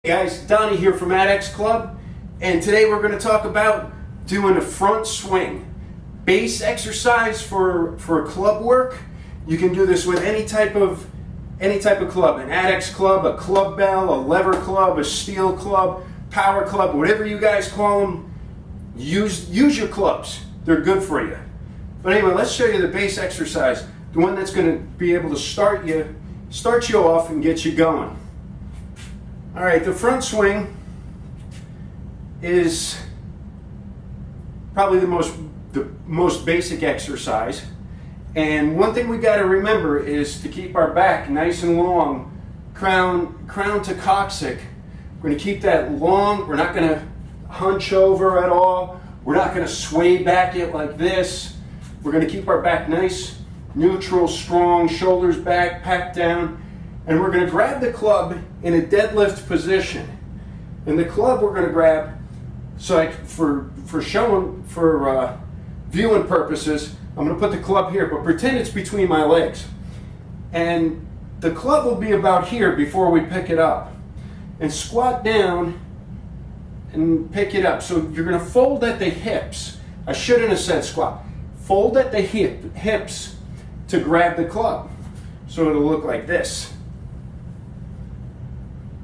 Guys, Donnie here from ADX Club, and today we're going to talk about doing a front swing. Base exercise for club work. You can do this with any type of club, an ADX club, a club bell, a lever club, a steel club, power club, whatever you guys call them. Use your clubs. They're good for you. But anyway, let's show you the base exercise, the one that's going to be able to start you off and get you going. All right, the front swing is probably the most basic exercise. And one thing we got to remember is to keep our back nice and long, crown to coccyx. We're going to keep that long. We're not going to hunch over at all. We're not going to sway back it like this. We're going to keep our back nice, neutral, strong, shoulders back, packed down. And we're going to grab the club in a deadlift position. And the club we're going to grab, so like for viewing purposes, I'm going to put the club here, but pretend it's between my legs. And the club will be about here before we pick it up. And squat down and pick it up. So you're going to fold at the hips. I shouldn't have said squat. Fold at the hips to grab the club. So it'll look like this.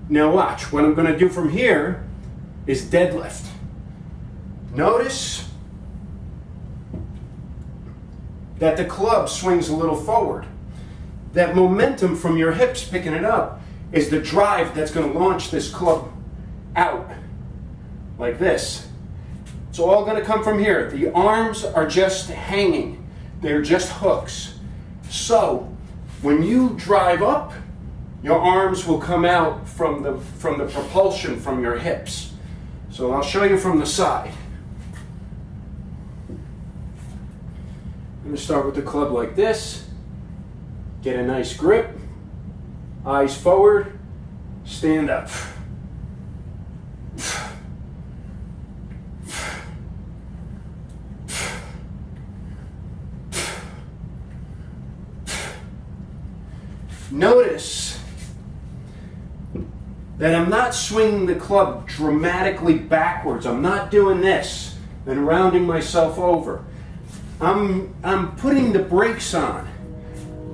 Now watch, what I'm going to do from here is deadlift. Notice that the club swings a little forward. That momentum from your hips picking it up is the drive that's going to launch this club out like this. It's all going to come from here. The arms are just hanging. They're just hooks. So when you drive up, your arms will come out from the propulsion from your hips. So I'll show you from the side. I'm going to start with the club like this. Get a nice grip. Eyes forward. Stand up. Notice that I'm not swinging the club dramatically backwards. I'm not doing this and rounding myself over. I'm putting the brakes on.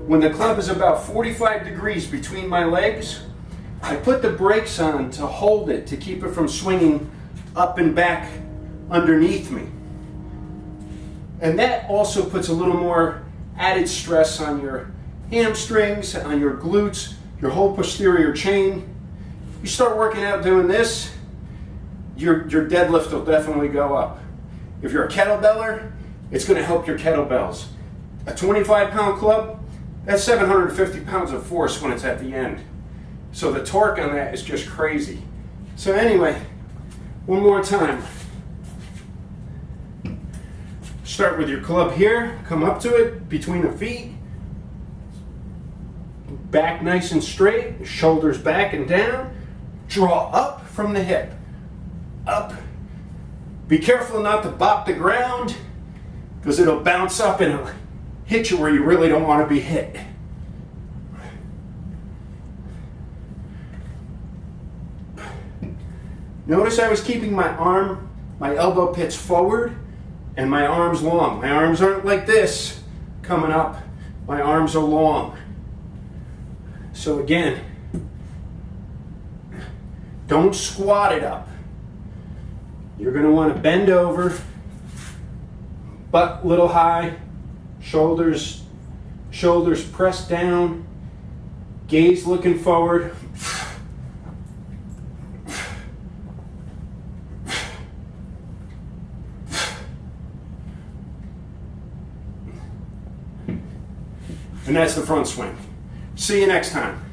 When the club is about 45 degrees between my legs, I put the brakes on to hold it, to keep it from swinging up and back underneath me. And that also puts a little more added stress on your hamstrings, on your glutes, your whole posterior chain. You start working out doing this, your deadlift will definitely go up. If you're a kettlebellar, it's going to help your kettlebells. A 25-pound club, that's 750 pounds of force when it's at the end. So the torque on that is just crazy. So anyway, one more time. Start with your club here, come up to it between the feet. Back nice and straight, shoulders back and down. Draw up from the hip. Up. Be careful not to bop the ground, because it'll bounce up and it'll hit you where you really don't want to be hit. Notice I was keeping my elbow pits forward and my arms long. My arms aren't like this coming up. My arms are long. So again, don't squat it up. You're going to want to bend over, butt a little high, shoulders pressed down, gaze looking forward. And that's the front swing. See you next time.